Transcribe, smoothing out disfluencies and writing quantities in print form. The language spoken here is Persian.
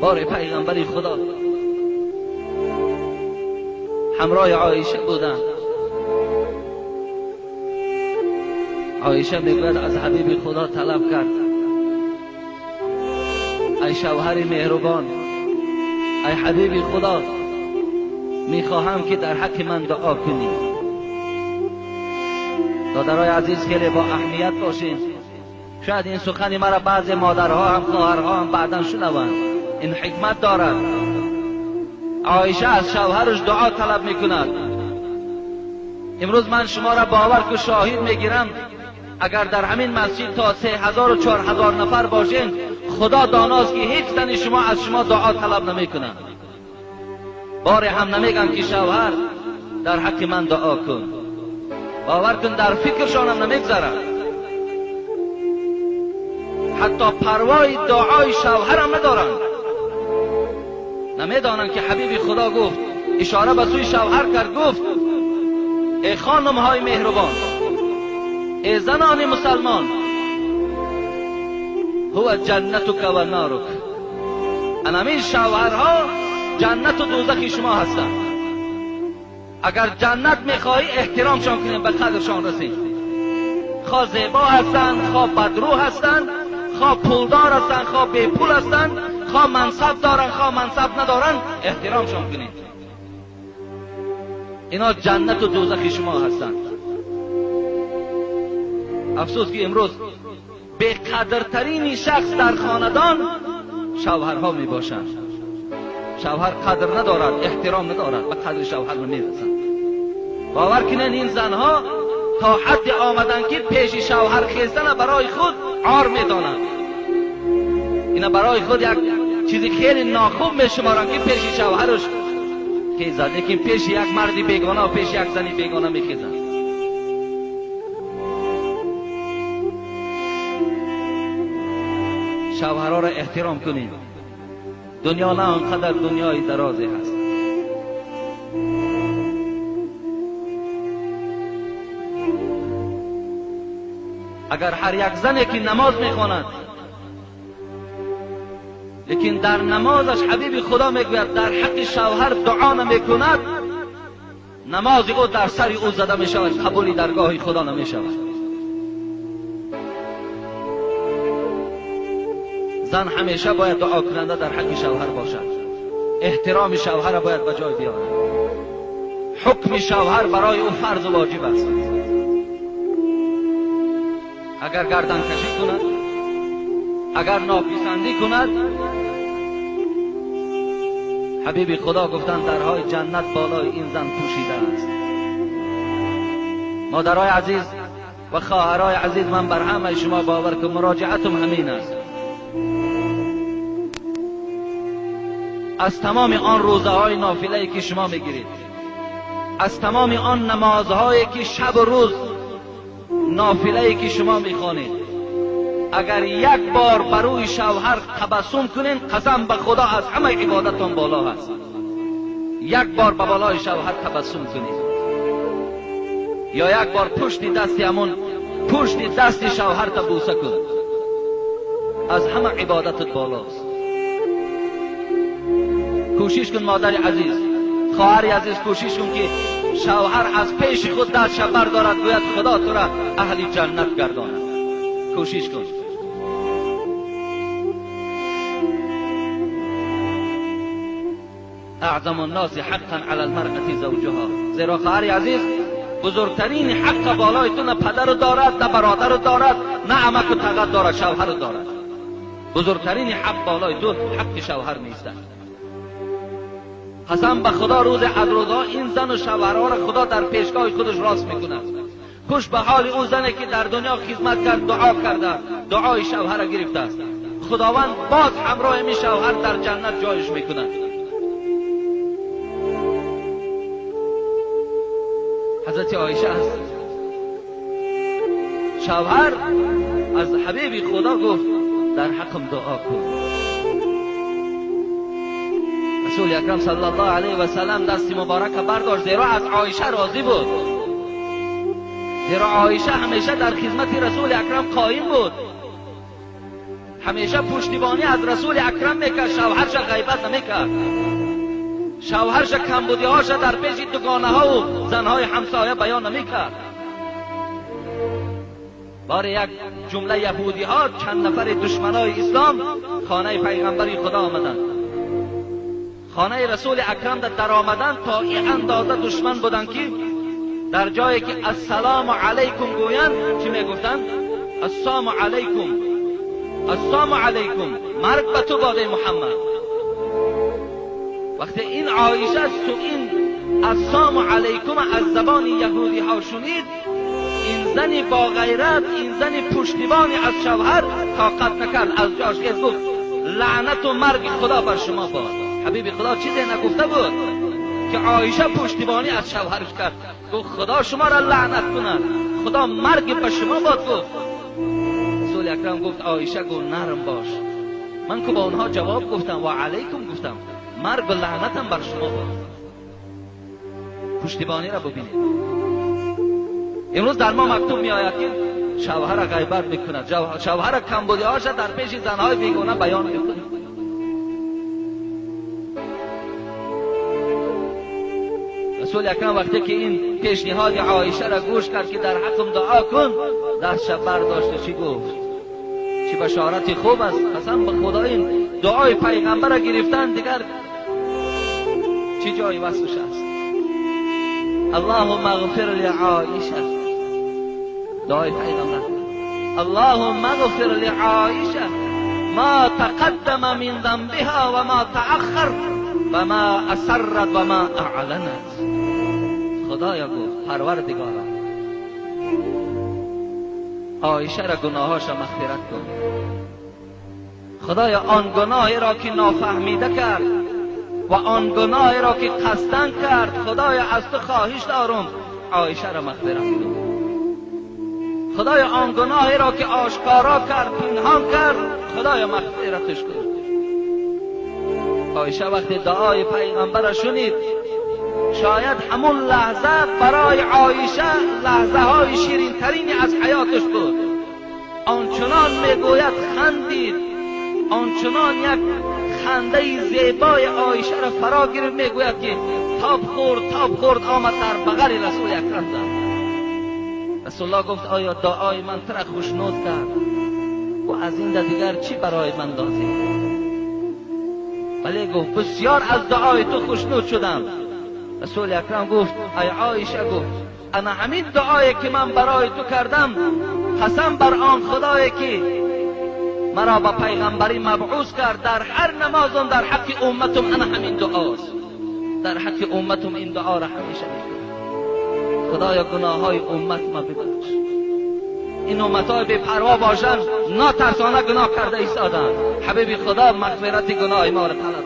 بار پیغمبر خدا همراه عایشه بودن. عایشه میگوید از حبیب خدا طلب کرد ای شوهر مهربان، ای حبیب خدا، میخواهم که در حق من دعا کنی. دادرای عزیز خیلی با اهمیت باشین. شاید این سخن مرا بعضی مادرها هم خواهرها هم بعداً شنوند. این حکمت دارد. عایشه از شوهرش دعا طلب میکند. امروز من شما را باور که شاهد میگیرم اگر در همین مسجد تا 3000 و 4000 نفر باشین، خدا داناست که هیچ تن شما از شما دعا طلب نمیکنند. بار هم نمیگن که شوهر در حق من دعا کن. باور کن در فکرشان هم نمیگذارن. حتی پروای دعای شوهر هم ندارن. نمیدانن که حبیب خدا گفت، اشاره به سوی شوهر کرد، گفت ای خانم های مهربان، ای زنان مسلمان، هو جنتک و نارک. انمی شوهرها جنت و دوزخ شما هستند. اگر جنت میخواهی احترامشان کنیم، به قدرشان رسید. خواه زیبا هستند، خواه بدرو هستند، خواه پولدار هستند، خواه بی پول هستند، خواه منصب دارن، خواه منصب ندارن، احترامشان کنید. اینا جنت و دوزخ شما هستند. افسوس که امروز به قدرترین شخص در خاندان شوهرها می باشند. شوهر قدر ندارد، احترام ندارد، به قدر شوهر نمیرسند. باور کنین این زنها تا حد آمدن که پیش شوهر خیزدن برای خود عار میدانند. اینا برای خود یک چیزی خیلی ناخوب میشمارن که پیش شوهرش خیزد، لیکن پیش یک مردی بیگانه و پیش یک زنی بیگانه میخیزند. شوهرها را احترام کنید. دنیا نه آنقدر دنیای درازی هست. اگر هر یک زنی که نماز میخواند، لیکن در نمازش حبیب خدا میگوید در حق شوهر دعا نمیکند، نماز او در سر او زده میشود، قبولی درگاه خدا نمیشود. زن همیشه باید دعا کننده در حق شوهر باشد. احترام شوهر باید به جای بیارد. حکم شوهر برای او فرض و واجب است. اگر گردن کشی کند، اگر ناپسندی کند، حبیب خدا گفتند درهای جنت بالای این زن پوشیده است. مادرای عزیز و خواهرای عزیز، من بر همه شما باور که مراجعتم همین است. از تمام آن روزه های نافله که شما میگیرید، از تمام آن نمازهایی که شب و روز نافله که شما میخوانید، اگر یک بار بروی شوهر تبسم کنین، قسم به خدا از همه عبادتون بالا هست. یک بار به بالای شوهر تبسم کنید، یا یک بار پشت دست شوهر تا بوسه کن، از همه عبادتت بالاست. کوشش کن مادر عزیز، خواهر عزیز، کوشش کن که شوهر از پیش خود دستش بردارد، گوید خدا تو را اهل جنت گرداند. کوشش کن. اعظم الناس حقا علی المرأة زوجها. زیرا خواهر عزیز، بزرگترین حق بالای تو نه پدر دارد، نه برادر دارد، نه عمک و تقت دارد، شوهر دارد. بزرگترین حق بالای تو حق شوهر نیست. قسم به خدا روز عدروزها این زن و شوهرها را خدا در پیشگاه خودش راست میکند. خوش به حال او زنی که در دنیا خدمت کرد، دعا کرده، دعای شوهر را گرفته است. خداوند باز همراه می شوهر در جنت جایش میکند. حضرت عایشه است، شوهر از حبیب خدا گفت در حقم دعا کن. رسول اکرم صلی الله علیه و سلم دست مبارک برداشت، زیرا از عایشه راضی بود. زیرا عایشه همیشه در خدمت رسول اکرم قایم بود. همیشه پشتیبانی از رسول اکرم میکرد، شوهرش غیبت نمیکرد، شوهرش کمبودی‌هاش در پیش دوگانه ها و زنهای همسایه بیان نمیکرد. بار یک جمله یهودی ها چند نفر دشمنای اسلام خانه پیغمبری خدا آمدند، خانه رسول اکرم در آمدن تا این اندازه دشمن بودن که در جایی که السلام علیکم گویند چی میگفتند؟ السلام علیکم، السلام علیکم، مرگ به تو باده محمد. وقتی این عایشه تو این السلام علیکم از زبان یهودی ها شنید، این زنی با غیرت، این زنی پشتیبانی از شوهر طاقت نکرد، از جاش خیز گفت لعنت و مرگ خدا بر شما باد. حبیب خدا چیزی نگفته بود که عایشه پشتیبانی از شوهرش کرد، گفت خدا شما را لعنت کند، خدا مرگ به شما باد. گفت رسول اکرم گفت عایشه گفت نرم باش، من که با اونها جواب گفتم و علیکم گفتم، مرگ و لعنتم بر شما باد. پشتیبانی را ببینید. امروز در ما مکتوب می آید که شوهر غیبت میکند، شوهر کمبودی‌هاش در پیش زنهای بیگانه بیان میکند. رسول اکرم وقتی که این پیشنهاد عایشه را گوش کرد که در حقم دعا کن، دستش برداشت چی گفت؟ چه بشارت خوب است، قسم به خدا این دعای پیغمبر را گرفتن دیگر چه جای وصفش است. اللهم اغفر لعایشه، دعای پیغمبر، اللهم اغفر لعایشه ما تقدم من ذنبها و ما تأخر و ما اسرت و ما اعلنت. خدایا گفت پروردگارا عایشه را گناهاش مغفرت کن. خدایا آن گناهی را که نافهمیده کرد و آن گناهی را که قصدن کرد، خدایا از تو خواهش دارم عایشه را مغفرت کن. خدایا آن گناهی را که آشکارا کرد پنهان کرد، خدایا مغفرتش کن. عایشه وقتی دعای پیغمبر را شنید، شاید همون لحظه برای عایشه لحظه های شیرین ترینی از حیاتش بود. آنچنان میگوید خندید، آنچنان یک خنده زیبای عایشه را فرا گرفت، میگوید که تاب خورد آمد در بغل رسول اکرم زد. رسول الله گفت آیا دعای من ترا خوشنود کرد و از این دیگر چی برای من لازم؟ ولی گفت بسیار از دعای تو خوشنود شدم. رسول اکرم گفت ای عایشه، گفت انا همین دعایی که من برای تو کردم، قسم بر آن خدایی که مرا با پیغمبری مبعوث کرد، در هر نمازم در حق امتم انا همین دعاست، در حق امتم این دعا را همیشه میکنم. خدایا گناه های امت ما ببخش، این امت های بی پروا باشند، ناترسانه گناه کرده ایستادند. حبیب خدا مغفرت گناه ما را طلب